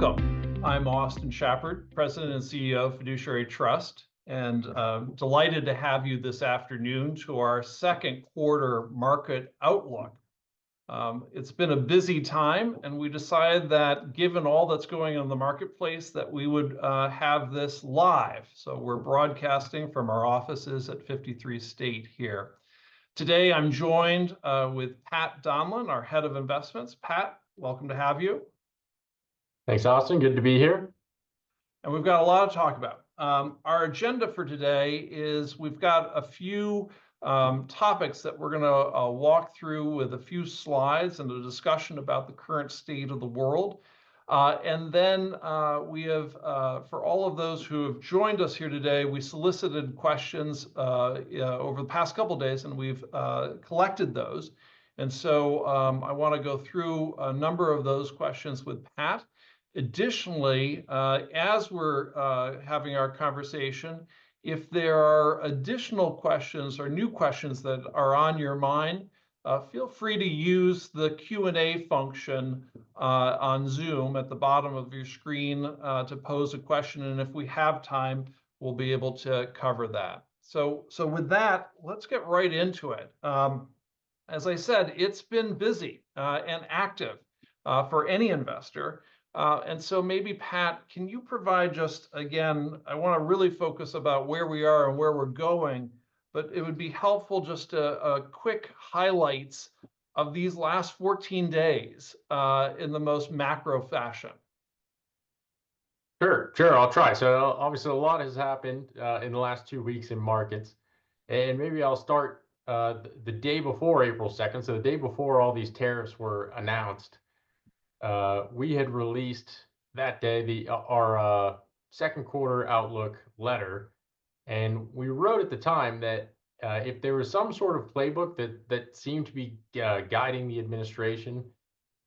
Welcome. I'm Austin Shepard, President and CEO of Fiduciary Trust, and delighted to have you this afternoon to our second quarter market outlook. It's been a busy time, and we decided that given all that's going on in the marketplace, that we would have this live. So we're broadcasting from our offices at 53 State here. Today, I'm joined with Pat Donlin, our head of investments. Pat, welcome to have you. Thanks, Austin. Good to be here. And we've got a lot to talk about. Our agenda for today is we've got a few topics that we're going to walk through with a few slides and a discussion about the current state of the world. And then we have, for all of those who have joined us here today, we solicited questions over the past couple of days, and we've collected those. And so I want to go through a number of those questions with Pat. Additionally, as we're having our conversation, if there are additional questions or new questions that are on your mind, feel free to use the Q&A function on Zoom at the bottom of your screen to pose a question. And if we have time, we'll be able to cover that. So with that, let's get right into it. As I said, it's been busy and active for any investor. And so maybe, Pat, can you provide just, again, I want to really focus about where we are and where we're going, but it would be helpful just a quick highlights of these last 14 days in the most macro fashion. Sure, I'll try. So obviously a lot has happened in the last 2 weeks in markets. And maybe I'll start the day before April 2nd. So the day before all these tariffs were announced, we had released that day our second quarter outlook letter, and we wrote at the time that if there was some sort of playbook that seemed to be guiding the administration,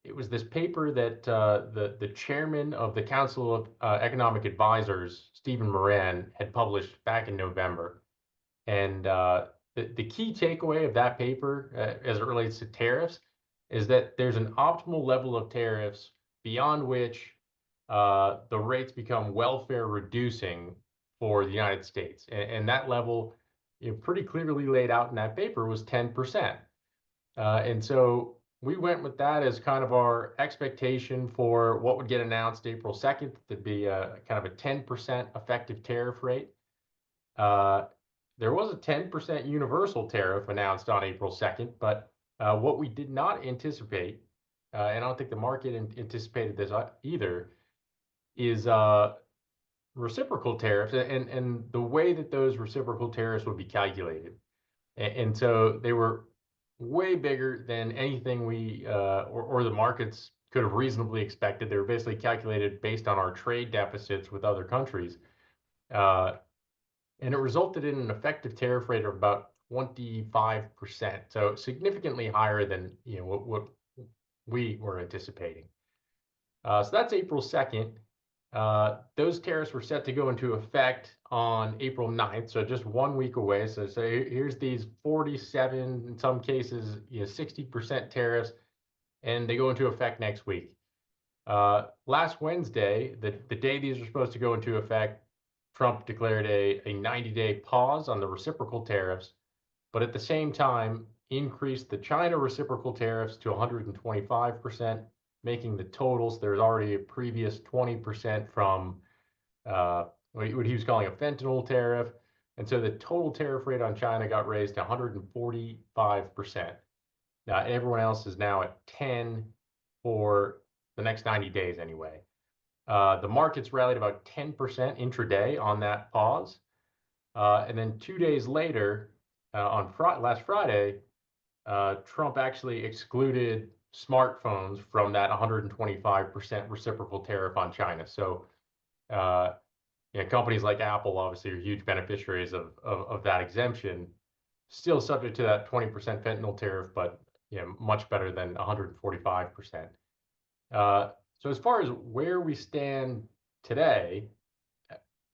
it was this paper that the chairman of the Council of Economic Advisors, Stephen Moran, had published back in November. And the key takeaway of that paper as it relates to tariffs is that there's an optimal level of tariffs beyond which the rates become welfare reducing for the United States. And that level, pretty clearly laid out in that paper, was 10%. And so we went with that as kind of our expectation for what would get announced April 2nd, to be a kind of a 10% effective tariff rate. There was a 10% universal tariff announced on April 2nd, but what we did not anticipate, and I don't think the market anticipated this either, is reciprocal tariffs and the way that those reciprocal tariffs would be calculated. And so they were way bigger than anything we or the markets could have reasonably expected. They were basically calculated based on our trade deficits with other countries. And it resulted in an effective tariff rate of about 25%, so significantly higher than what we were anticipating. So that's April 2nd. Those tariffs were set to go into effect on April 9th, so just 1 week away. So here's these 47, in some cases, 60% tariffs, and they go into effect next week. Last Wednesday, the day these are supposed to go into effect, Trump declared a 90-day pause on the reciprocal tariffs, but at the same time increased the China reciprocal tariffs to 125%, making the totals. There's already a previous 20% from what he was calling a fentanyl tariff. And so the total tariff rate on China got raised to 145%. And everyone else is now at 10 for the next 90 days anyway. The markets rallied about 10% intraday on that pause. And then 2 days later, on last Friday, Trump actually excluded smartphones from that 125% reciprocal tariff on China. So companies like Apple obviously are huge beneficiaries of that exemption, still subject to that 20% fentanyl tariff, but much better than 145%. So as far as where we stand today,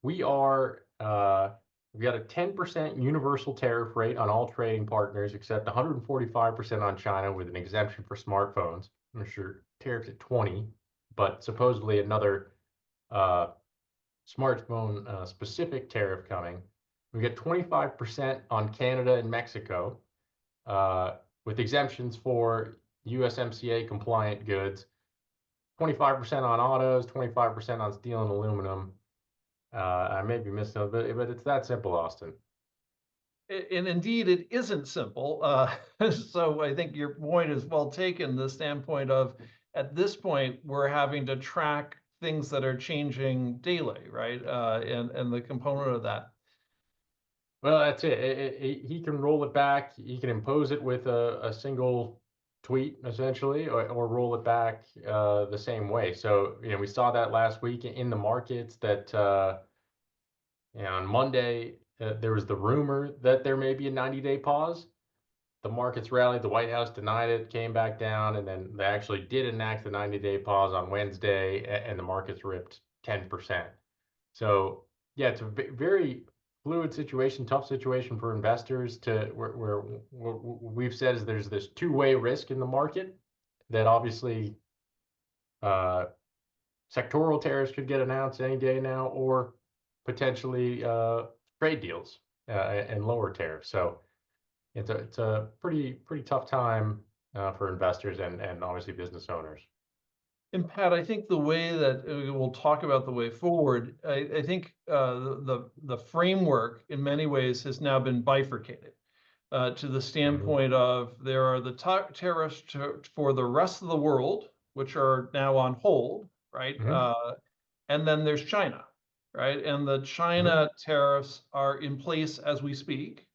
we got a 10% universal tariff rate on all trading partners, except 145% on China with an exemption for smartphones. I'm sure tariffs at 20 but supposedly another uh, smartphone specific tariff coming. We get 25% on Canada and Mexico, with exemptions for USMCA compliant goods, 25% on autos, 25% on steel and aluminum. I may be missing it, but it's that simple, Austin. And indeed, it isn't simple. So I think your point is well taken. The standpoint of at this point we're having to track things that are changing daily, right? And the component of that. Well, that's it. He can roll it back. He can impose it with a single tweet, essentially, or roll it back the same way. So, we saw that last week in the markets that on Monday there was the rumor that there may be a 90-day pause. The markets rallied. The White House denied it, came back down, and then they actually did enact the 90-day pause on Wednesday, and the markets ripped 10%. So, yeah, it's a very fluid situation, tough situation for investors to where we've said is there's this two-way risk in the market that obviously uh, sectoral tariffs could get announced any day now, or potentially trade deals and lower tariffs. So it's a pretty tough time for investors and obviously business owners. And Pat, I think the way that we'll talk about the way forward, I think the framework in many ways has now been bifurcated to the Mhm. standpoint of there are the tariffs for the rest of the world, which are now on hold, right? Mhm. And then there's China, right? And the Mhm. China tariffs are in place as we speak.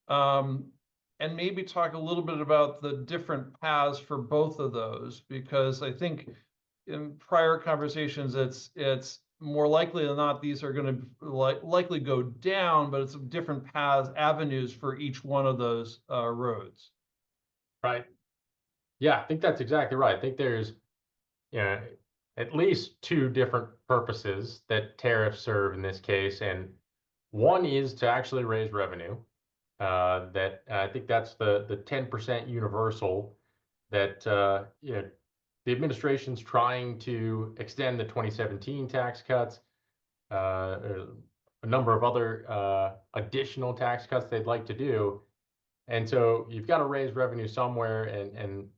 Um, and maybe talk a little bit about the different paths for both of those, because I think in prior conversations, it's more likely than not these are going to likely go down, but it's different paths, avenues for each one of those roads. Right. Yeah, I think that's exactly right. I think there's yeah, at least two different purposes that tariffs serve in this case, and one is to actually raise revenue. That I think that's the 10% universal that the administration's trying to extend the 2017 tax cuts, a number of other additional tax cuts they'd like to do, and so you've got to raise revenue somewhere, and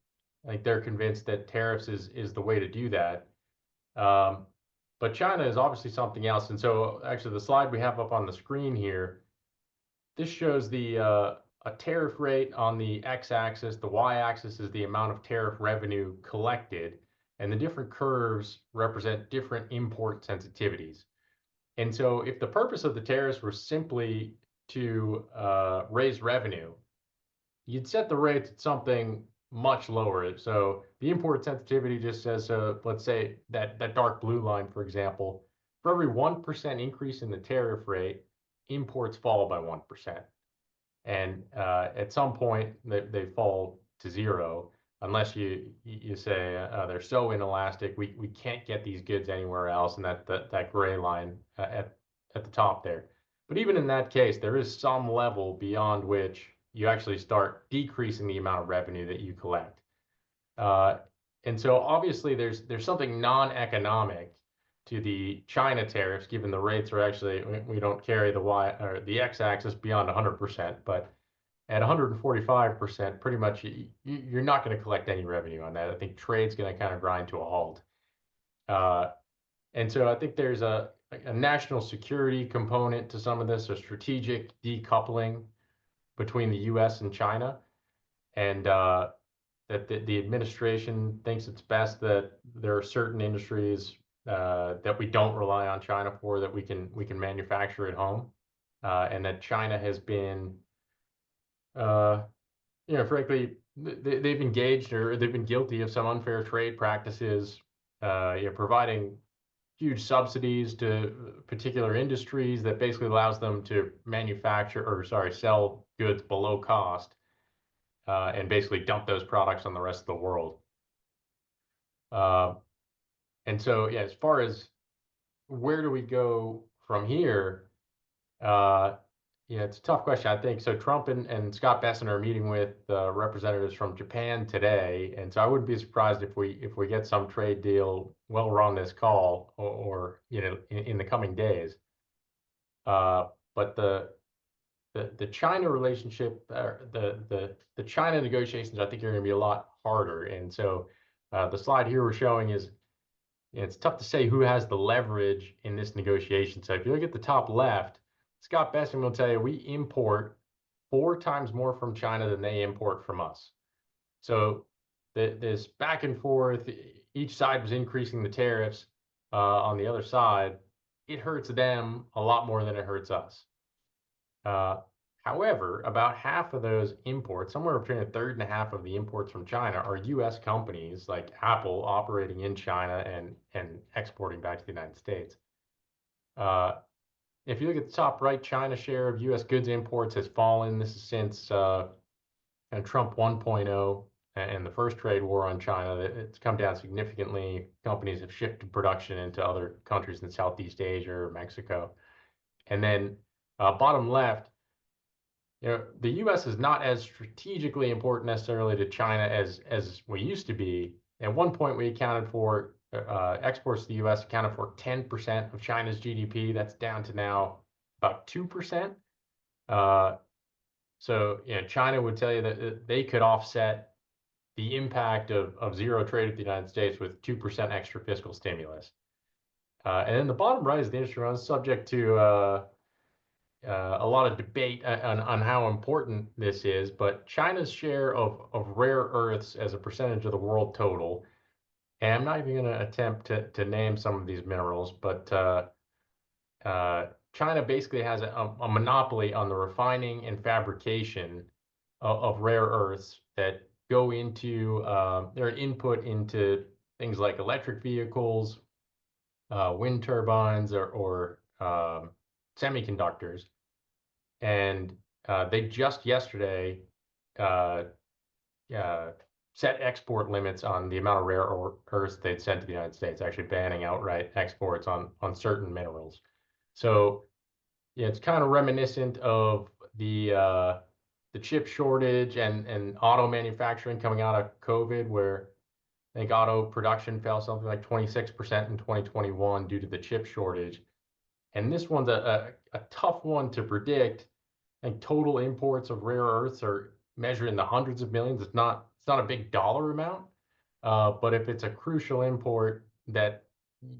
like they're convinced that tariffs is the way to do that. Um, but China is obviously something else. And so actually the slide we have up on the screen here, this shows the a tariff rate on the x-axis. The y-axis is the amount of tariff revenue collected, and the different curves represent different import sensitivities. And so if the purpose of the tariffs were simply to raise revenue, you'd set the rates at something much lower. So the import sensitivity just says, let's say that dark blue line, for example, for every 1% increase in the tariff rate, imports fall by 1%. And at some point, they fall to zero unless you say they're so inelastic, we can't get these goods anywhere else, and that gray line at the top there. But even in that case, there is some level beyond which you actually start decreasing the amount of revenue that you collect. Uh, and so obviously there's something non-economic to the China tariffs, given the rates are actually we don't carry the y or the x-axis beyond 100%, but at 145%, pretty much you're not going to collect any revenue on that. I think trade's going to kind of grind to a halt. Uh, and so I think there's a national security component to some of this, a strategic decoupling between the U.S. and China, and that the administration thinks it's best that there are certain industries that we don't rely on China for, that we can manufacture at home, and that China has been uh, frankly, they've engaged or they've been guilty of some unfair trade practices, providing huge subsidies to particular industries that basically allows them to manufacture or, sorry, sell goods below cost, and basically dump those products on the rest of the world. Uh, and so, yeah, as far as where do we go from here, uh, Yeah, it's a tough question. I think so. Trump and Scott Bessent are meeting with representatives from Japan today, and so I wouldn't be surprised if we get some trade deal while we're on this call, or in the coming days. But the China relationship, the China negotiations, I think are going to be a lot harder. And so the slide here we're showing is, it's tough to say who has the leverage in this negotiation. So if you look at the top left, Scott Bessent will tell you we import 4 times more from China than they import from us. So this back and forth, each side was increasing the tariffs on the other side. It hurts them a lot more than it hurts us. However, about half of those imports, somewhere between a third and a half of the imports from China, are U.S. companies like Apple operating in China and exporting back to the United States. If you look at the top right, China's share of U.S. goods imports has fallen. This is since Trump 1.0 and the first trade war on China. It's come down significantly. Companies have shifted production into other countries in Southeast Asia or Mexico. And then bottom left, the U.S. is not as strategically important necessarily to China as we used to be. At one point, we accounted for exports to the U.S. accounted for 10% of China's GDP. That's down to now about 2%. So China would tell you that they could offset the impact of zero trade with the United States with 2% extra fiscal stimulus. And then the bottom right is the interesting one, subject to a lot of debate on how important this is, but China's share of rare earths as a percentage of the world total, and I'm not even going to attempt to name some of these minerals, but China basically has a monopoly on the refining and fabrication of rare earths that go into their input into things like electric vehicles, wind turbines, or semiconductors. And they just yesterday set export limits on the amount of rare earths they'd send to the United States, actually banning outright exports on certain minerals. So yeah, it's kind of reminiscent of the chip shortage and auto manufacturing coming out of COVID, where I think auto production fell something like 26% in 2021 due to the chip shortage. And this one's a tough one to predict. I think total imports of rare earths are measured in the hundreds of millions. It's not a big dollar amount, but if it's a crucial import that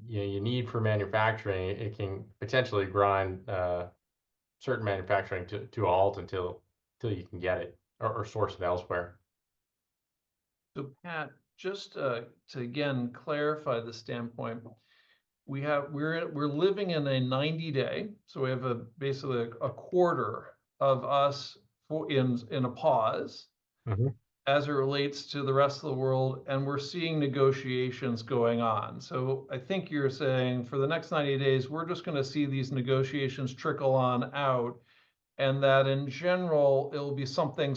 you need for manufacturing, it can potentially grind certain manufacturing to a halt until you can get it or source it elsewhere. So Pat, just to again clarify the standpoint, we're living in a 90-day, so we have basically a quarter of us in a pause as it relates to the rest of the world, and we're seeing negotiations going on. So I think you're saying for the next 90 days, we're just going to see these negotiations trickle on out, and that in general, it'll be something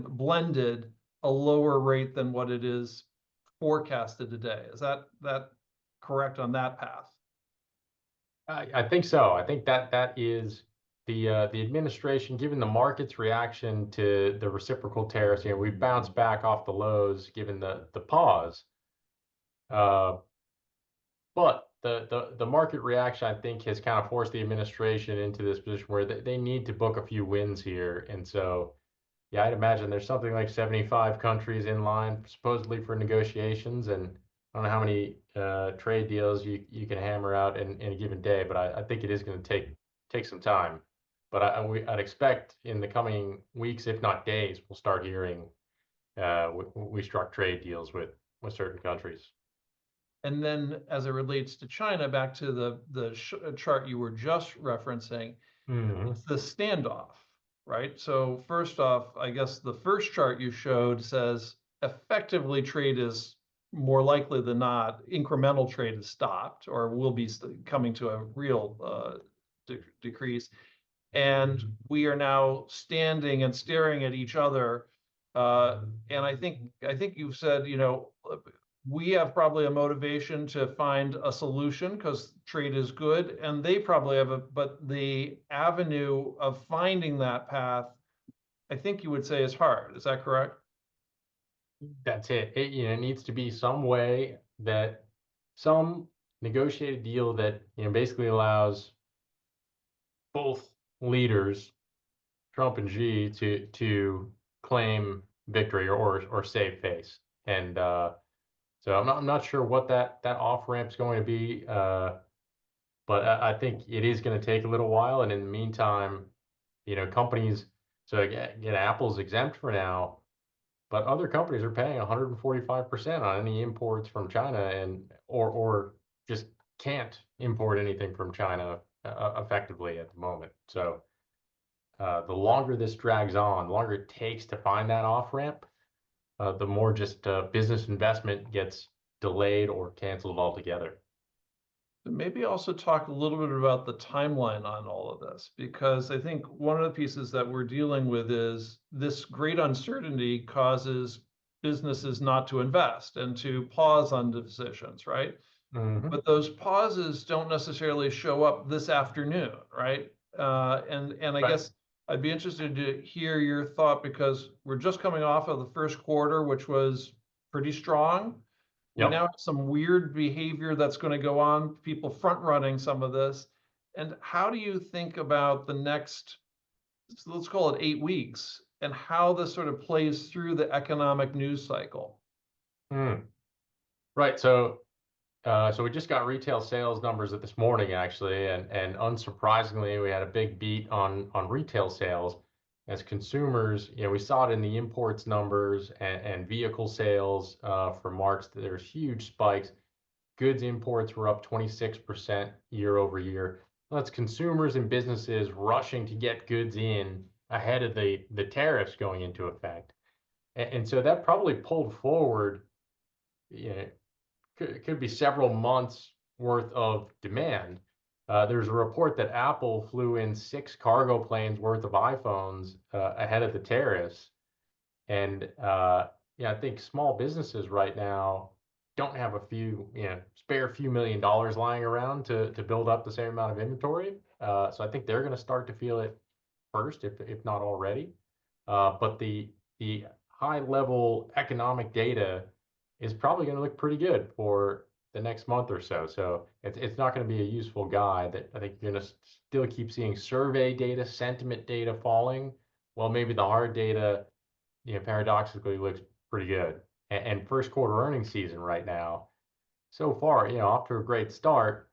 blended, a lower rate than what it is forecasted today. Is that correct on that path? I think so. I think that is the administration, given the market's reaction to the reciprocal tariffs. We bounced back off the lows given the pause. But the market reaction, I think, has kind of forced the administration into this position where they need to book a few wins here. And so, yeah, I'd imagine there's something like 75 countries in line supposedly for negotiations, and I don't know how many trade deals you can hammer out in a given day, but I think it is going to take some time. But I'd expect in the coming weeks, if not days, we'll start hearing we struck trade deals with certain countries. And then as it relates to China, back to the chart you were just referencing, it's the standoff, right? So first off, I guess the first chart you showed says effectively trade is more likely than not, incremental trade is stopped or will be coming to a real decrease. And we are now standing and staring at each other. And I think you've said, we have probably a motivation to find a solution because trade is good, and they probably have but the avenue of finding that path, I think you would say, is hard. Is that correct? That's it. It needs to be some way that some negotiated deal that, basically allows both leaders, Trump and Xi, to claim victory or save face. And so I'm not sure what that off ramp's going to be. But I think it is going to take a little while. And in the meantime, companies, so again, Apple's exempt for now, but other companies are paying 145% on any imports from China or just can't import anything from China effectively at the moment. So the longer this drags on, the longer it takes to find that off ramp, the more just business investment gets delayed or canceled altogether. Maybe also talk a little bit about the timeline on all of this, because I think one of the pieces that we're dealing with is this great uncertainty causes businesses not to invest and to pause on decisions, right? Hmm. But those pauses don't necessarily show up this afternoon, right? And I Right. guess I'd be interested to hear your thought because we're just coming off of the first quarter, which was pretty strong. We now Yep. have some weird behavior that's going to go on, people front running some of this. And how do you think about the next, let's call it 8 weeks, and how this sort of plays through the economic news cycle? Mm. Right. So we just got retail sales numbers this morning, actually, and unsurprisingly, we had a big beat on retail sales as consumers. We saw it in the imports numbers and vehicle sales for March. There's huge spikes. Goods imports were up 26% year over year. That's consumers and businesses rushing to get goods in ahead of the tariffs going into effect, and so that probably pulled forward. You know, could be several months worth of demand. There's a report that Apple flew in 6 cargo planes worth of iPhones ahead of the tariffs. And yeah, I think small businesses right now don't have a few, spare few $1 million lying around to build up the same amount of inventory. So I think they're going to start to feel it first, if not already. But the high level economic data is probably going to look pretty good for the next month or so. So it's not going to be a useful guide. That I think you're going to still keep seeing survey data, sentiment data falling, while maybe the hard data, paradoxically looks pretty good. And first quarter earnings season right now, so far, off to a great start.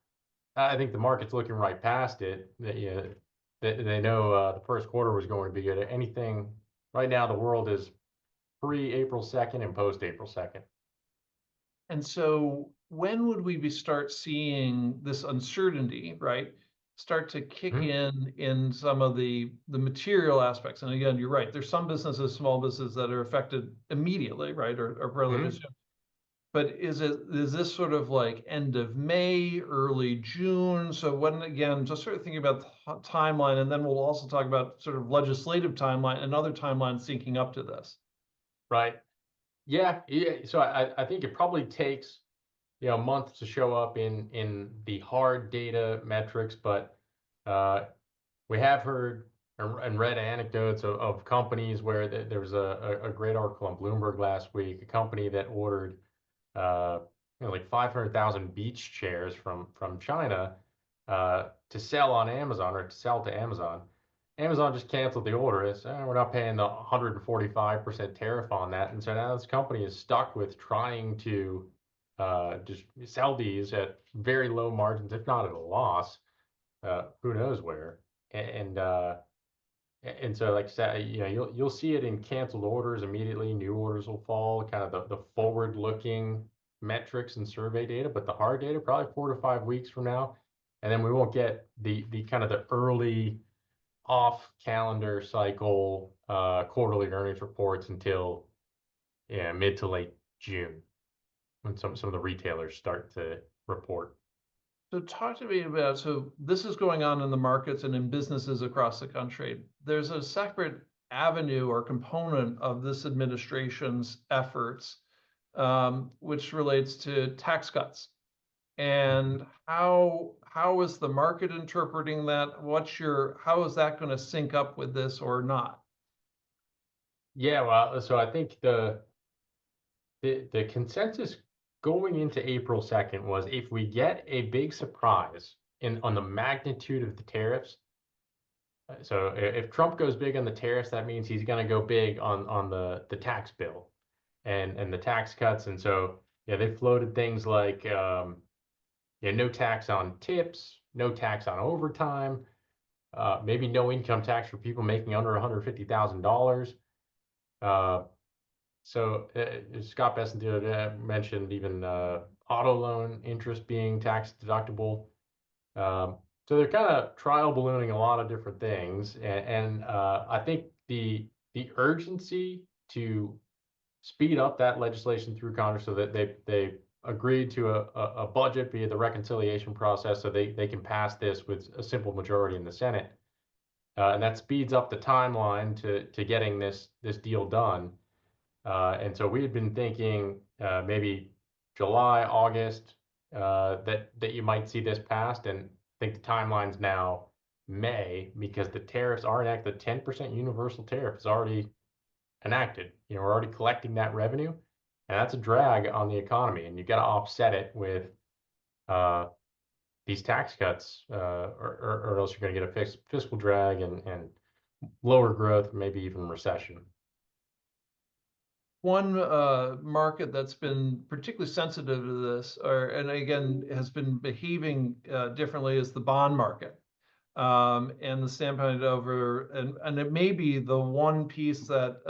I think the market's looking right past it. They know the first quarter was going to be good. Anything right now, the world is pre-April 2nd and post-April 2nd. And so when would we start seeing this uncertainty, right, start to kick Mhm. in some of the material aspects? And again, you're right. There's some businesses, small businesses that are affected immediately, right, or relatively Mhm. soon. But is this sort of like end of May, early June? So when again, just sort of thinking about the timeline, and then we'll also talk about sort of legislative timeline and other timelines syncing up to this. Right. Yeah. Yeah. So I think it probably takes a month to show up in the hard data metrics, but uh, we have heard and read anecdotes of companies where there was a great article on Bloomberg last week, a company that ordered uh, like 500,000 beach chairs from China to sell on Amazon or to sell to Amazon. Amazon just canceled the order. It's, we're not paying the 145% tariff on that. And so now this company is stuck with trying to just sell these at very low margins, if not at a loss. Who knows where? And and so, like I said, you'll see it in canceled orders immediately. New orders will fall. Kind of the forward-looking metrics and survey data, but the hard data probably 4 to 5 weeks from now, and then we won't get the kind of the early off calendar cycle quarterly earnings reports until mid to late June when some of the retailers start to report. So talk to me about, so this is going on in the markets and in businesses across the country. There's a separate avenue or component of this administration's efforts which relates to tax cuts. And how is the market interpreting that? How is that going to sync up with this or not? Yeah, well, so I think the consensus going into April 2nd was if we get a big surprise in on the magnitude of the tariffs. So if Trump goes big on the tariffs, that means he's going to go big on the tax bill and the tax cuts. And so yeah, they floated things like yeah, no tax on tips, no tax on overtime, maybe no income tax for people making under $150,000. Uh, so Scott Bessent mentioned even auto loan interest being tax deductible. So they're kind of trial ballooning a lot of different things, and I think the urgency to speed up that legislation through Congress so that they agreed to a budget via the reconciliation process so they can pass this with a simple majority in the Senate. And that speeds up the timeline to getting this deal done. And so we had been thinking maybe July, August, that you might see this passed, and I think the timeline's now May because the tariffs are enacted. The 10% universal tariff is already enacted. You know, we're already collecting that revenue, and that's a drag on the economy, and you've got to offset it with uh, these tax cuts, or else you're going to get a fiscal drag and lower growth, maybe even recession. One market that's been particularly sensitive to this, and again has been behaving differently, is the bond market. And the standpoint over, and it may be the one piece that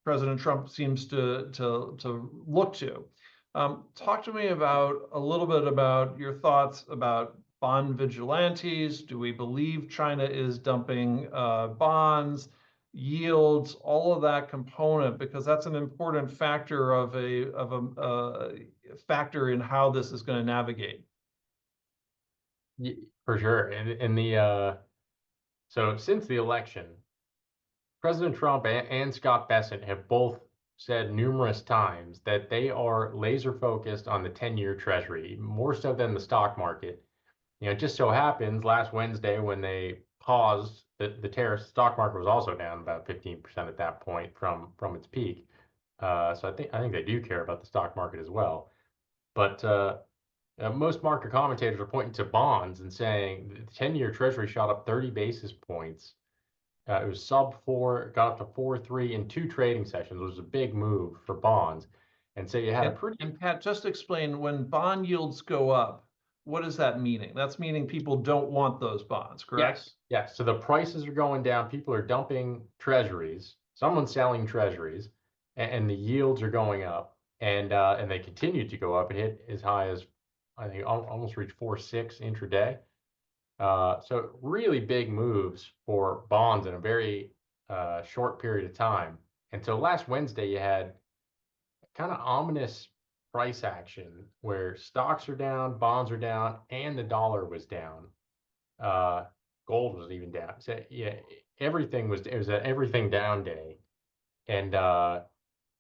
President Trump seems to look to. Talk to me about a little bit about your thoughts about bond vigilantes. Do we believe China is dumping bonds, yields, all of that component? Because that's an important factor of a factor in how this is going to navigate. For sure. And so since the election, President Trump and Scott Bessent have both said numerous times that they are laser focused on the 10-year Treasury, more so than the stock market. You know, it just so happens last Wednesday when they paused the tariffs, the stock market was also down about 15% at that point from its peak. So I think they do care about the stock market as well. But most market commentators are pointing to bonds and saying the 10-year Treasury shot up 30 basis points. It was sub 4, got up to 4.3 in 2 trading sessions. It was a big move for bonds. And so you had a pretty. And Pat, just explain, when bond yields go up, what is that meaning? That's meaning people don't want those bonds, correct? Yes, yes. So the prices are going down. People are dumping treasuries. Someone's selling treasuries, and the yields are going up, and they continue to go up. It hit as high as I think almost reached 4.6 intraday. So really big moves for bonds in a very short period of time. And so last Wednesday you had kind of ominous price action where stocks are down, bonds are down, and the dollar was down. Uh, Gold was even down. So yeah, it was an everything down day, and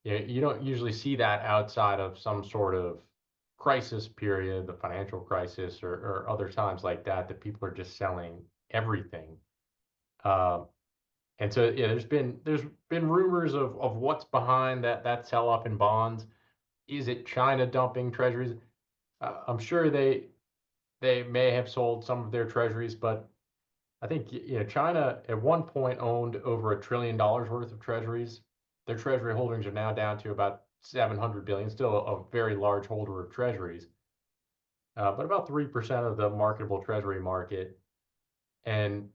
you don't usually see that outside of some sort of crisis period, the financial crisis, or other times like that, that people are just selling everything. Uh, and so yeah, there's been rumors of what's behind that sell off in bonds. Is it China dumping treasuries? I'm sure they may have sold some of their treasuries, but I think China at one point owned over $1 trillion worth of treasuries. Their treasury holdings are now down to about 700 billion, still a very large holder of treasuries, but about 3% of the marketable treasury market. And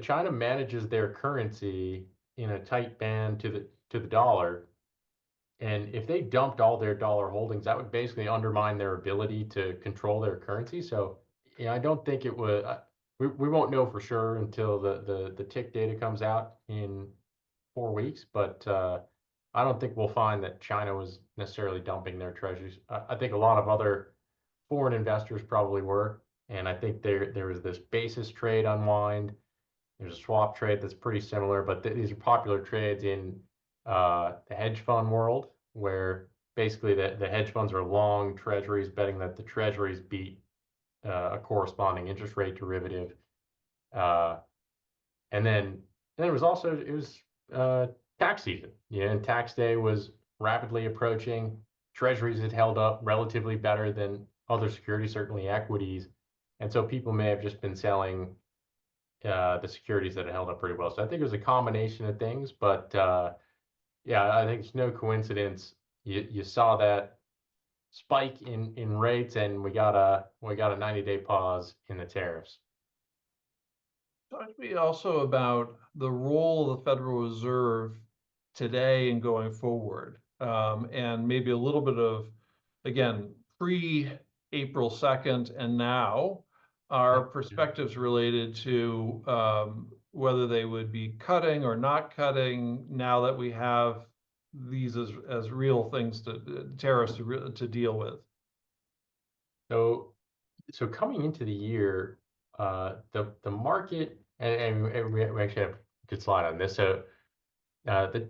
China manages their currency in a tight band to the dollar. And if they dumped all their dollar holdings, that would basically undermine their ability to control their currency. So, I don't think it would. We won't know for sure until the tick data comes out in 4 weeks. But I don't think we'll find that China was necessarily dumping their treasuries. I think a lot of other foreign investors probably were. And I think there was this basis trade unwind. There's a swap trade that's pretty similar, but these are popular trades in the hedge fund world, where basically the hedge funds are long treasuries, betting that the treasuries beat a corresponding interest rate derivative. Uh, and then it was tax season. And tax day was rapidly approaching. Treasuries had held up relatively better than other securities, certainly equities. And so people may have just been selling the securities that had held up pretty well. So I think it was a combination of things, but yeah, I think it's no coincidence. You saw that spike in rates, and we got a 90-day pause in the tariffs. Talk to me also about the role of the Federal Reserve today and going forward, and maybe a little bit of, again, pre-April 2nd and now, our perspectives related to whether they would be cutting or not cutting now that we have these as real things tariffs to deal with. So coming into the year, the market, and we actually have a good slide on this. So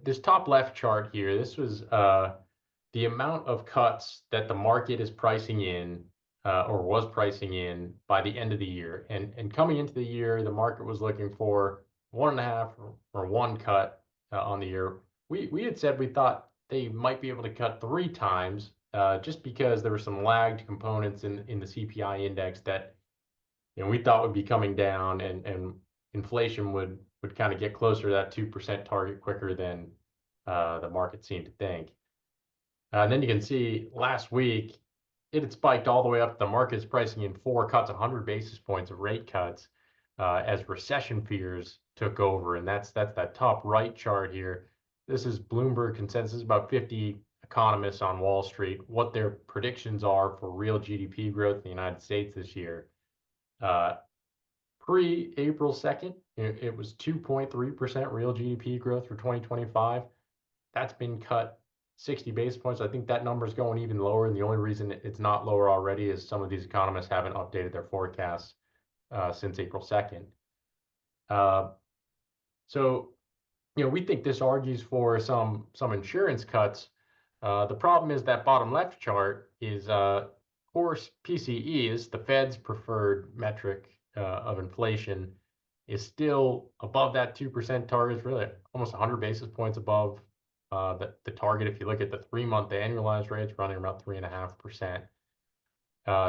this top left chart here, this was the amount of cuts that the market is pricing in or was pricing in by the end of the year. And coming into the year, the market was looking for 1.5 or 1 cut on the year. We had said we thought they might be able to cut 3 times just because there were some lagged components in the CPI index that we thought would be coming down, and inflation would kind of get closer to that 2% target quicker than the market seemed to think. And then you can see last week it had spiked all the way up. The market's pricing in 4 cuts, 100 basis points of rate cuts as recession fears took over. And that's that top right chart here. This is Bloomberg consensus, about 50 economists on Wall Street, what their predictions are for real GDP growth in the United States this year. Pre-April 2nd, it was 2.3% real GDP growth for 2025. That's been cut 60 basis points. I think that number is going even lower, and the only reason it's not lower already is some of these economists haven't updated their forecasts since April 2nd. So, we think this argues for some insurance cuts. The problem is that bottom left chart is, of course, PCE is the Fed's preferred metric of inflation, is still above that 2% target. It's really almost 100 basis points above the target. If you look at the 3-month annualized rates, running about 3.5%.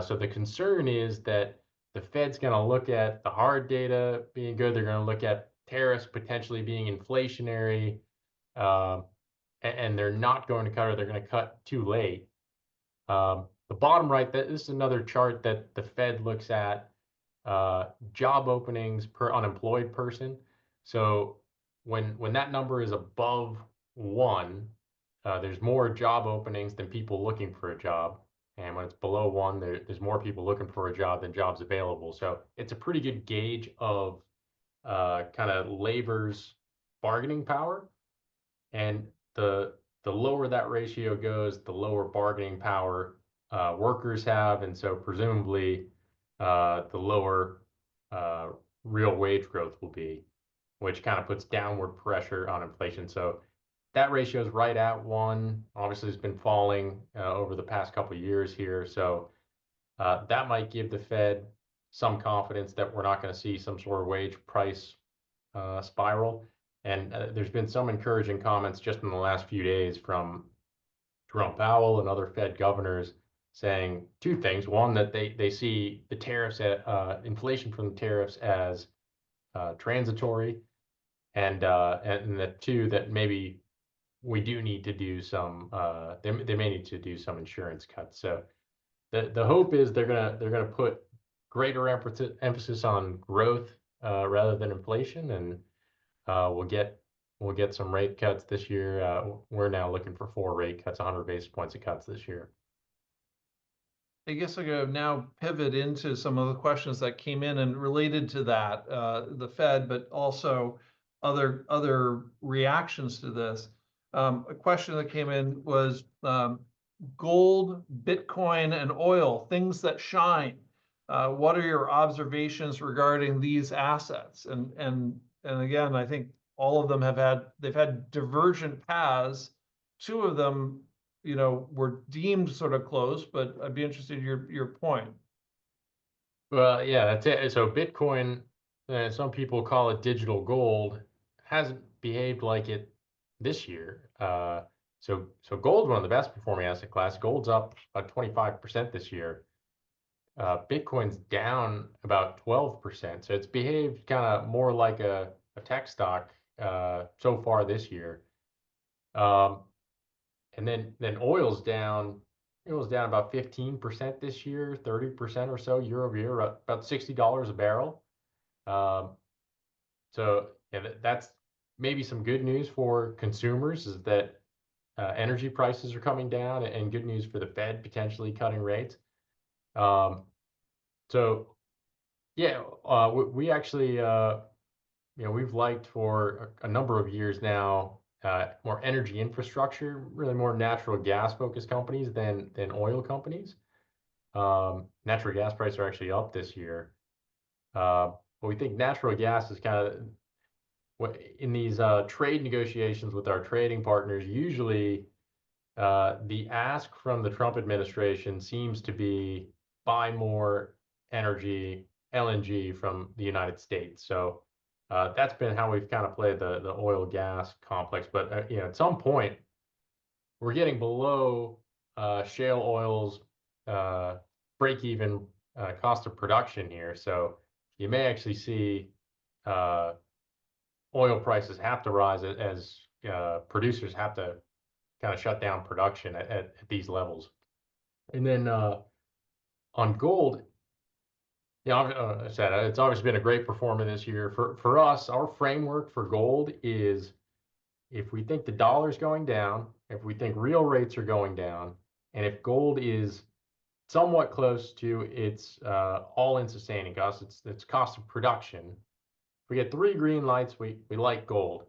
So the concern is that the Fed's going to look at the hard data being good. They're going to look at tariffs potentially being inflationary, and they're not going to cut, or they're going to cut too late. The bottom right, this is another chart that the Fed looks at job openings per unemployed person. So when that number is above 1, there's more job openings than people looking for a job. And when it's below 1, there's more people looking for a job than jobs available. So it's a pretty good gauge of kind of labor's bargaining power. And the lower that ratio goes, the lower bargaining power workers have. And so presumably the lower real wage growth will be, which kind of puts downward pressure on inflation. So that ratio is right at 1. Obviously, it's been falling over the past couple of years here. So that might give the Fed some confidence that we're not going to see some sort of wage price spiral. And there's been some encouraging comments just in the last few days from Jerome Powell and other Fed governors saying 2 things. One, that they see the tariffs, inflation from the tariffs as transitory, and that 2, that maybe we do need to do some, they may need to do some insurance cuts. So the hope is they're gonna put greater emphasis on growth rather than inflation, and we'll get some rate cuts this year. We're now looking for 4 rate cuts, 100 basis points of cuts this year. I guess I'm going to now pivot into some of the questions that came in and related to that, the Fed, but also other reactions to this. A question that came in was gold, Bitcoin, and oil, things that shine. What are your observations regarding these assets? And again, I think all of them they've had divergent paths. 2 of them were deemed sort of close, but I'd be interested in your point. Well, yeah, that's it. So Bitcoin, some people call it digital gold, hasn't behaved like it this year. So gold's one of the best performing asset class. Gold's up about 25% this year. Bitcoin's down about 12%. So it's behaved kind of more like a tech stock so far this year. Um, and then oil's down about 15% this year, 30% or so year over year, about $60 a barrel. Um, so yeah, that's maybe some good news for consumers is that energy prices are coming down, and good news for the Fed potentially cutting rates. Um, so yeah, we actually we've liked for a number of years now more energy infrastructure, really more natural gas focused companies than oil companies. Natural gas prices are actually up this year. But we think natural gas is kind of in these trade negotiations with our trading partners. Usually, the ask from the Trump administration seems to be buy more energy, LNG from the United States. So that's been how we've kind of played the oil gas complex. But at some point, we're getting below shale oil's break even cost of production here. So you may actually see uh, oil prices have to rise as producers have to kind of shut down production at these levels. And then on gold, I said it's obviously been a great performer this year. For us, our framework for gold is if we think the dollar's going down, if we think real rates are going down, and if gold is somewhat close to its all-in sustaining cost, its cost of production, if we get three green lights, we like gold.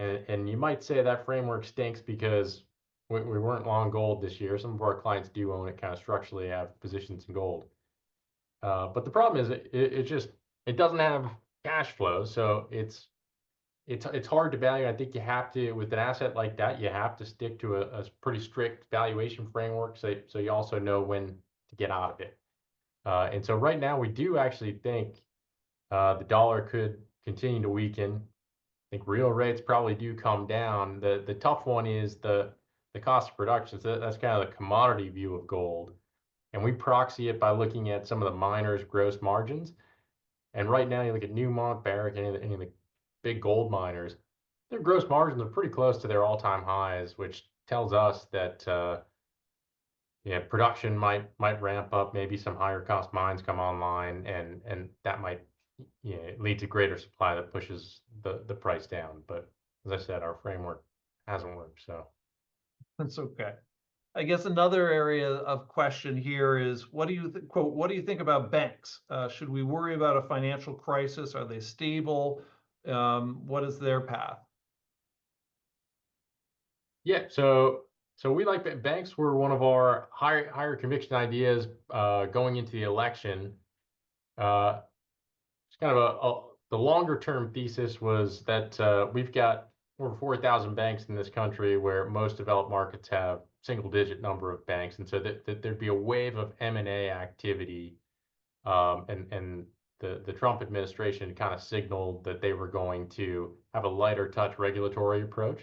And you might say that framework stinks because we weren't long gold this year. Some of our clients do own it, kind of structurally have positions in gold. But the problem is it doesn't have cash flow, so it's hard to value. I think you have to, with an asset like that, you have to stick to a pretty strict valuation framework, so you also know when to get out of it. And so right now we do actually think the dollar could continue to weaken. I think real rates probably do come down. The tough one is the cost of production. So that's kind of the commodity view of gold. And we proxy it by looking at some of the miners' gross margins. And right now, you look at Newmont, Barrick, any of the big gold miners, their gross margins are pretty close to their all-time highs, which tells us that production might ramp up. Maybe some higher cost mines come online, and that might lead to greater supply that pushes the price down. But as I said, our framework hasn't worked. So That's okay. I guess another area of question here is, what do you quote, what do you think about banks? Should we worry about a financial crisis? Are they stable? What is their path? yeah, so we like that banks were one of our higher conviction ideas going into the election. Uh, it's kind of the longer term thesis was that we've got over 4,000 banks in this country, where most developed markets have single digit number of banks, and so that there'd be a wave of M&A activity, and the Trump administration kind of signaled that they were going to have a lighter touch regulatory approach,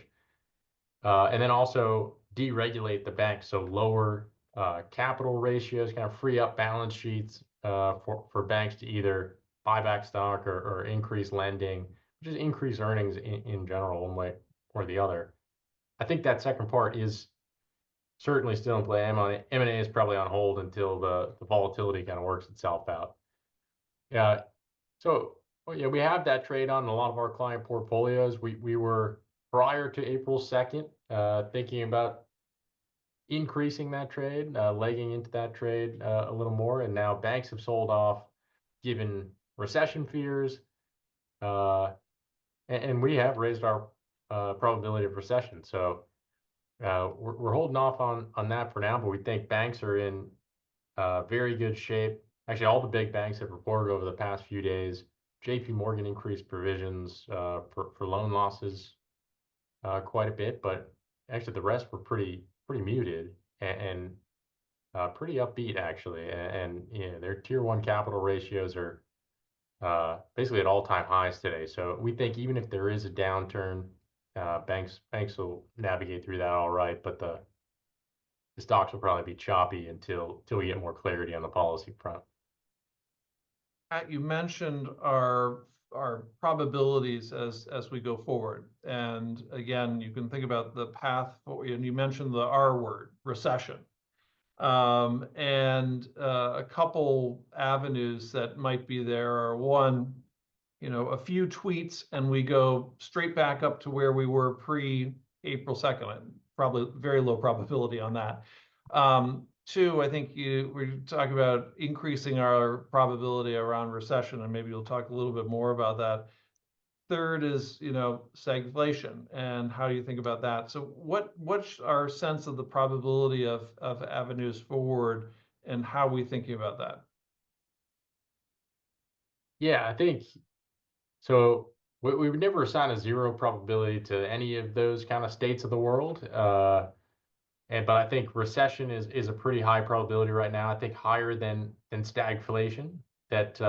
and then also deregulate the banks, so lower capital ratios, kind of free up balance sheets for banks to either buy back stock or increase lending, just increase earnings in general, one way or the other. I think that second part is certainly still in play. M&A is probably on hold until the volatility kind of works itself out. Yeah. So yeah, we have that trade on a lot of our client portfolios. We were prior to April 2nd thinking about increasing that trade, legging into that trade a little more, and now banks have sold off given recession fears, and we have raised our probability of recession. So we're holding off on that for now, but we think banks are in very good shape. Actually, all the big banks have reported over the past few days. JP Morgan increased provisions for loan losses quite a bit, but actually the rest were pretty pretty muted and pretty upbeat actually. And their tier one capital ratios are basically at all-time highs today. So we think even if there is a downturn, banks will navigate through that all right. But the stocks will probably be choppy until we get more clarity on the policy front. Pat, you mentioned our probabilities as we go forward. And again, you can think about the path, and you mentioned the R word, recession. And a couple avenues that might be there are one, a few tweets and we go straight back up to where we were pre-April 2nd. Probably very low probability on that. Two, I think we're talking about increasing our probability around recession, and maybe you'll talk a little bit more about that. Third is, stagflation, and how do you think about that? So what's our sense of the probability of avenues forward, and how are we thinking about that? Yeah, I think so. We would never assign a zero probability to any of those kind of states of the world. But I think recession is a pretty high probability right now. I think higher than stagflation. That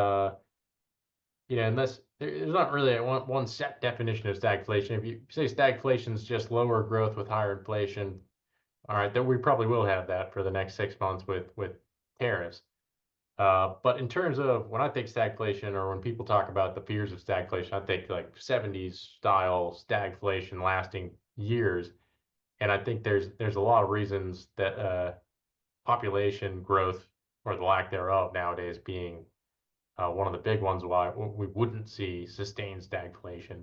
unless there's not really one set definition of stagflation. If you say stagflation is just lower growth with higher inflation, all right, then we probably will have that for the next 6 months with tariffs. But in terms of when I think stagflation, or when people talk about the fears of stagflation, I think like 70s style stagflation lasting years. And I think there's a lot of reasons that population growth, or the lack thereof nowadays, being one of the big ones why we wouldn't see sustained stagflation.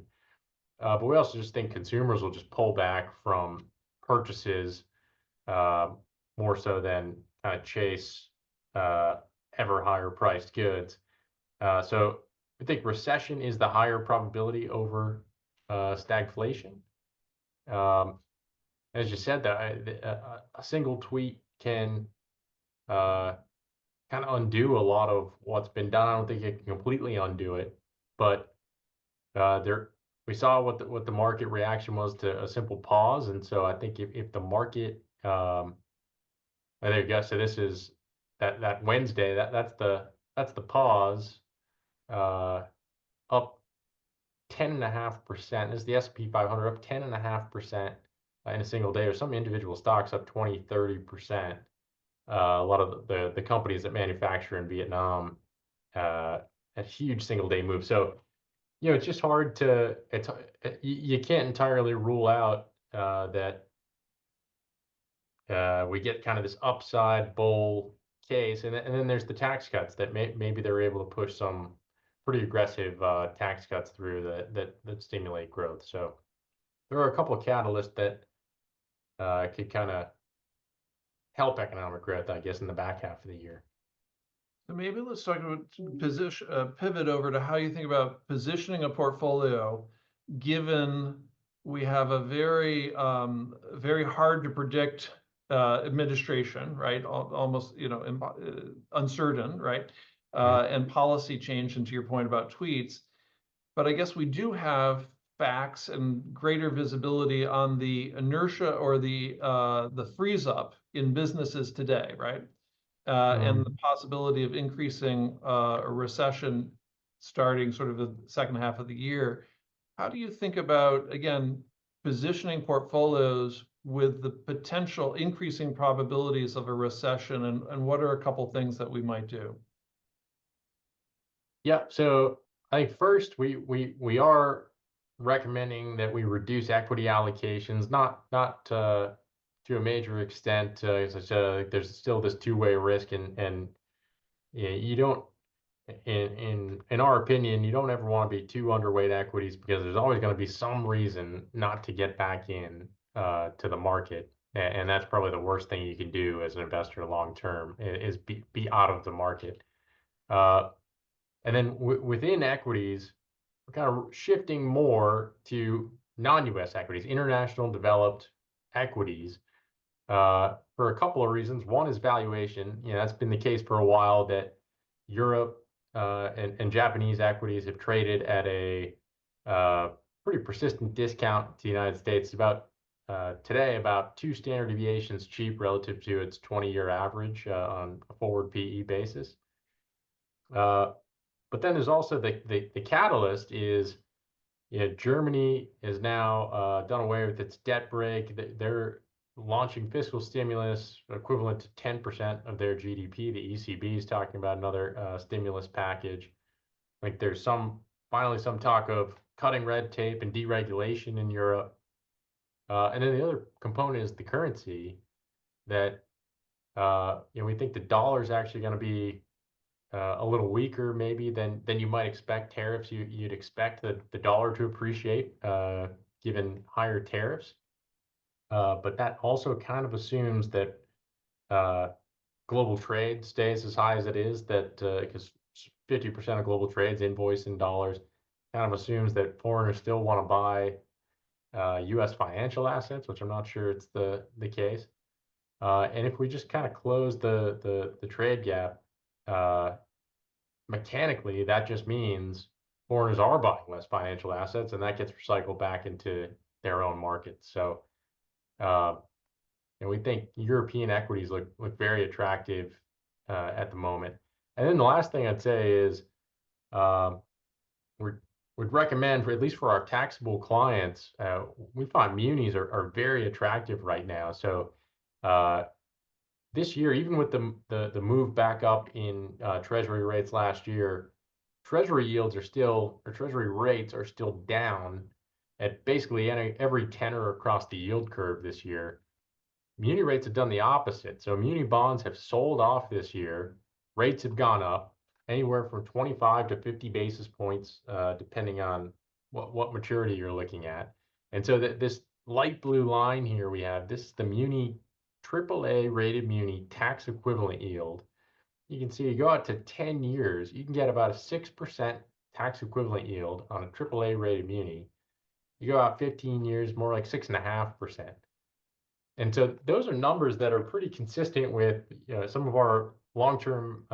But we also just think consumers will just pull back from purchases more so than kind of chase ever higher priced goods. So I think recession is the higher probability over stagflation. As you said, that a single tweet can kind of undo a lot of what's been done. I don't think it can completely undo it, but we saw what the market reaction was to a simple pause, and so I think if the market, there you go. So this is that Wednesday. That's the pause, up 10.5%. This is the S&P 500 up 10.5% in a single day, or some individual stocks up 20-30%. A lot of the companies that manufacture in Vietnam, a huge single day move. So, it's just hard to, you can't entirely rule out that we get kind of this upside bull case. And then there's the tax cuts that maybe they're able to push some pretty aggressive tax cuts through that stimulate growth. So there are a couple of catalysts that could kind of help economic growth, I guess, in the back half of the year. So maybe let's talk about pivot over to how you think about positioning a portfolio, given we have a very very hard to predict administration, right? Almost uncertain, right? And policy change, and to your point about tweets. But I guess we do have facts and greater visibility on the inertia, or the freeze up in businesses today, right? And the possibility of increasing a recession starting sort of the second half of the year. How do you think about, again, positioning portfolios with the potential increasing probabilities of a recession, and what are a couple things that we might do? Yeah, so I think first we are recommending that we reduce equity allocations, not to a major extent. As I said, there's still this two-way risk, and you don't, in our opinion, you don't ever want to be too underweight equities, because there's always going to be some reason not to get back in to the market, and that's probably the worst thing you can do as an investor long term, is be out of the market. And then within equities, we're kind of shifting more to non-US equities, international developed equities, for a couple of reasons. One is valuation. That's been the case for a while, that Europe and Japanese equities have traded at a pretty persistent discount to the United States, about today about 2 standard deviations cheap relative to its 20-year average on a forward PE basis. But then there's also the catalyst is, Germany is now done away with its debt brake. They're launching fiscal stimulus equivalent to 10% of their GDP. The ECB is talking about another stimulus package. Like there's finally some talk of cutting red tape and deregulation in Europe. And then the other component is the currency that, we think the dollar is actually going to be a little weaker maybe than you might expect. Tariffs, you'd expect the dollar to appreciate given higher tariffs. But that also kind of assumes that global trade stays as high as it is, that because 50% of global trade is invoiced in dollars, kind of assumes that foreigners still want to buy U.S. financial assets, which I'm not sure it's the case. And if we just kind of close the trade gap, mechanically, that just means foreigners are buying less financial assets, and that gets recycled back into their own markets. So, we think European equities look very attractive at the moment. And then the last thing I'd say is we'd recommend, for at least for our taxable clients, we find munis are very attractive right now. So this year, even with the move back up in Treasury rates last year, Treasury yields are still, or Treasury rates are still down at basically every tenor across the yield curve this year. Muni rates have done the opposite. So muni bonds have sold off this year. Rates have gone up anywhere from 25 to 50 basis points, depending on what maturity you're looking at. And so this light blue line here we have, this is the muni AAA rated muni tax equivalent yield. You can see you go out to 10 years, you can get about a 6% tax equivalent yield on a AAA rated muni. You go out 15 years, more like 6.5%. And so those are numbers that are pretty consistent with some of our long-term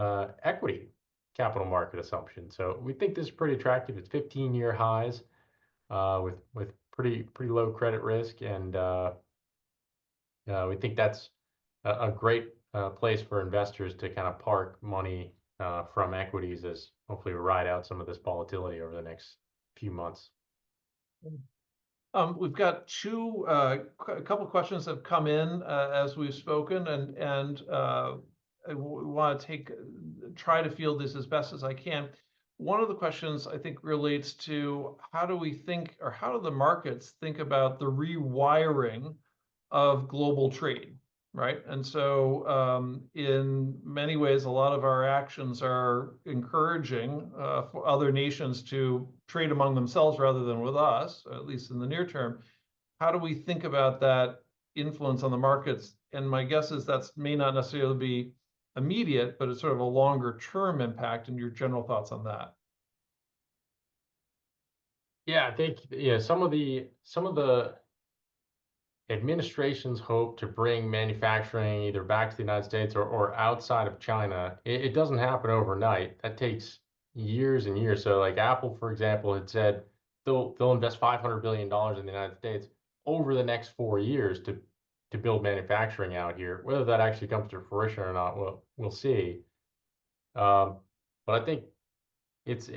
equity capital market assumptions. So we think this is pretty attractive. It's 15-year highs with pretty low credit risk, and we think that's a great place for investors to kind of park money from equities as hopefully we ride out some of this volatility over the next few months. We've got a couple questions that have come in as we've spoken, and I want to try to field this as best as I can. One of the questions I think relates to how do we think, or how do the markets think about the rewiring of global trade, right? And so in many ways, a lot of our actions are encouraging for other nations to trade among themselves rather than with us, at least in the near term. How do we think about that influence on the markets? And my guess is that may not necessarily be immediate, but it's sort of a longer term impact. And your general thoughts on that? Yeah, I think some of the administrations hope to bring manufacturing either back to the United States or outside of China. It doesn't happen overnight. That takes years and years. So like Apple, for example, had said they'll invest $500 billion in the United States over the next 4 years to build manufacturing out here. Whether that actually comes to fruition or not, we'll see. But I think it's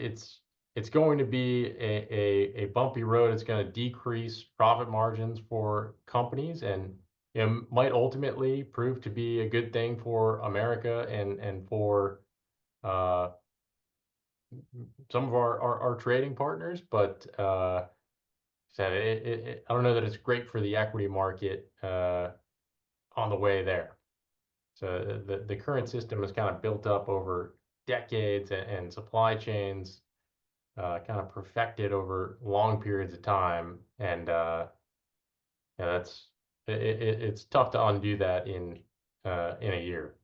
going to be a bumpy road. It's going to decrease profit margins for companies, and it might ultimately prove to be a good thing for America and for some of our trading partners. But I don't know that it's great for the equity market on the way there. So the current system is kind of built up over decades, and supply chains kind of perfected over long periods of time, and it's tough to undo that in a year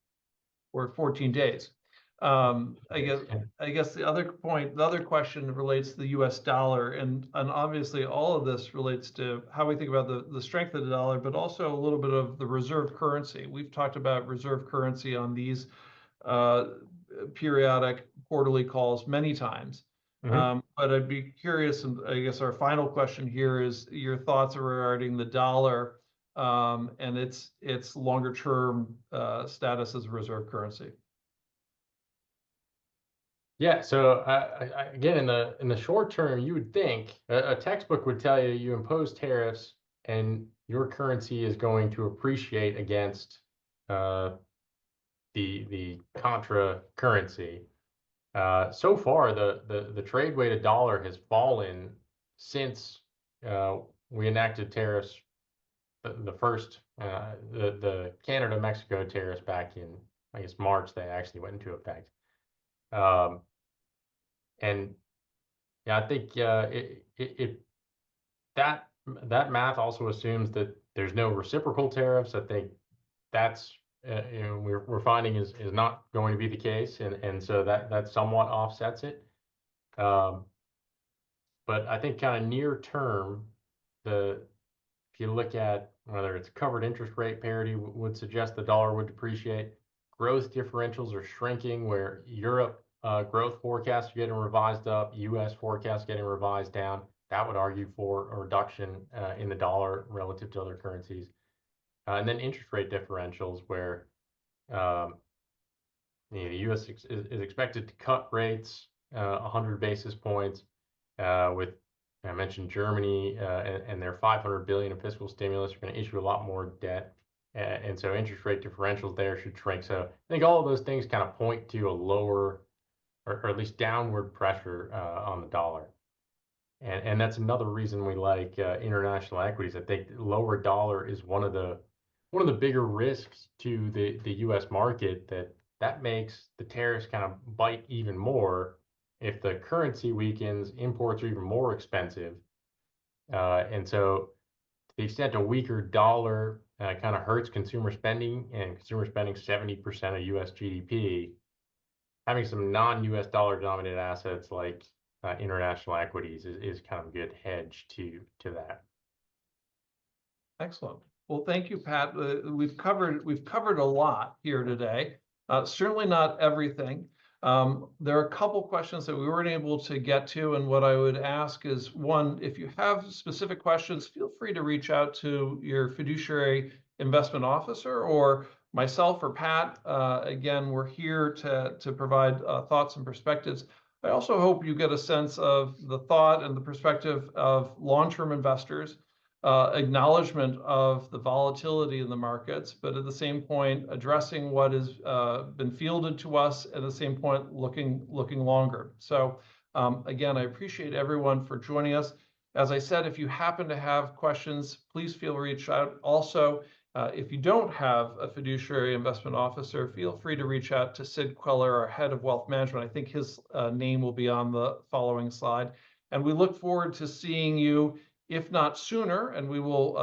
or 14 days. I guess the other question relates to the U.S. dollar, and obviously all of this relates to how we think about the strength of the dollar, but also a little bit of the reserve currency. We've talked about reserve currency on these periodic quarterly calls many times. But I'd be curious, and I guess our final question here is your thoughts regarding the dollar and its longer term status as a reserve currency? Yeah, so again, in the short term, you would think a textbook would tell you you impose tariffs and your currency is going to appreciate against uh, the contra currency. So far, the trade weighted dollar has fallen since we enacted tariffs. The first the Canada Mexico tariffs back in, I guess, March, they actually went into effect. Um, and yeah, I think that math also assumes that there's no reciprocal tariffs. I think that's we're finding is not going to be the case, and so that somewhat offsets it. But I think kind of near term, if you look at whether it's covered interest rate parity would suggest the dollar would depreciate. Growth differentials are shrinking, where Europe growth forecasts are getting revised up, U.S. forecasts getting revised down. That would argue for a reduction in the dollar relative to other currencies. And then interest rate differentials, where um, the U.S. is expected to cut rates 100 basis points, with, I mentioned Germany and their 500 billion of fiscal stimulus are going to issue a lot more debt. And so interest rate differentials there should shrink. So I think all of those things kind of point to a lower, or at least downward pressure on the dollar. And that's another reason we like international equities. I think lower dollar is one of the bigger risks to the U.S. market, that makes the tariffs kind of bite even more. If the currency weakens, imports are even more expensive. And so to the extent a weaker dollar kind of hurts consumer spending, and consumer spending 70% of U.S. GDP, having some non-U.S. dollar denominated assets like international equities is kind of a good hedge to that. Excellent. Well, thank you, Pat. We've covered a lot here today. Certainly not everything. There are a couple questions that we weren't able to get to, and what I would ask is, one, if you have specific questions, feel free to reach out to your fiduciary investment officer or myself or Pat. Again, we're here to provide thoughts and perspectives. I also hope you get a sense of the thought and the perspective of long-term investors, acknowledgement of the volatility in the markets, but at the same point, addressing what has been fielded to us, at the same point, looking longer. So again, I appreciate everyone for joining us. As I said, if you happen to have questions, please feel free to reach out. Also, if you don't have a fiduciary investment officer, feel free to reach out to Sid Queller, our head of wealth management. I think his name will be on the following slide. And we look forward to seeing you, if not sooner, and we will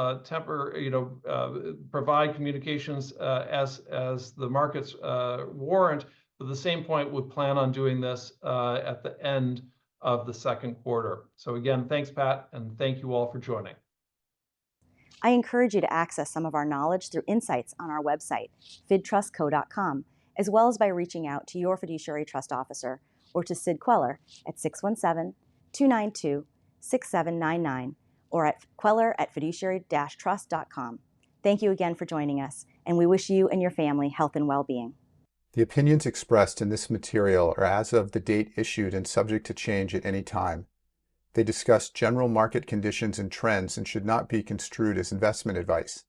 provide communications as the markets warrant. But at the same point, we plan on doing this at the end of the second quarter. So again, thanks, Pat, and thank you all for joining. I encourage you to access some of our knowledge through insights on our website, fidtrustco.com, as well as by reaching out to your fiduciary trust officer or to Sid Queller at 617-292-6799 or at queller@fiduciary-trust.com. Thank you again for joining us, and we wish you and your family health and well-being. The opinions expressed in this material are as of the date issued and subject to change at any time. They discuss general market conditions and trends and should not be construed as investment advice.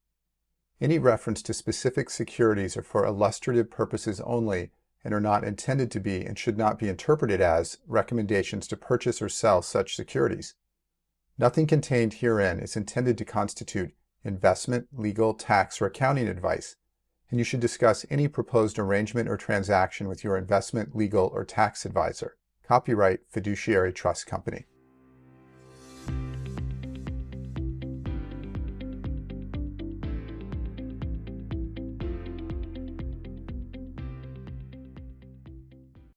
Any reference to specific securities are for illustrative purposes only and are not intended to be and should not be interpreted as recommendations to purchase or sell such securities. Nothing contained herein is intended to constitute investment, legal, tax, or accounting advice, and you should discuss any proposed arrangement or transaction with your investment, legal, or tax advisor. Copyright Fiduciary Trust Company.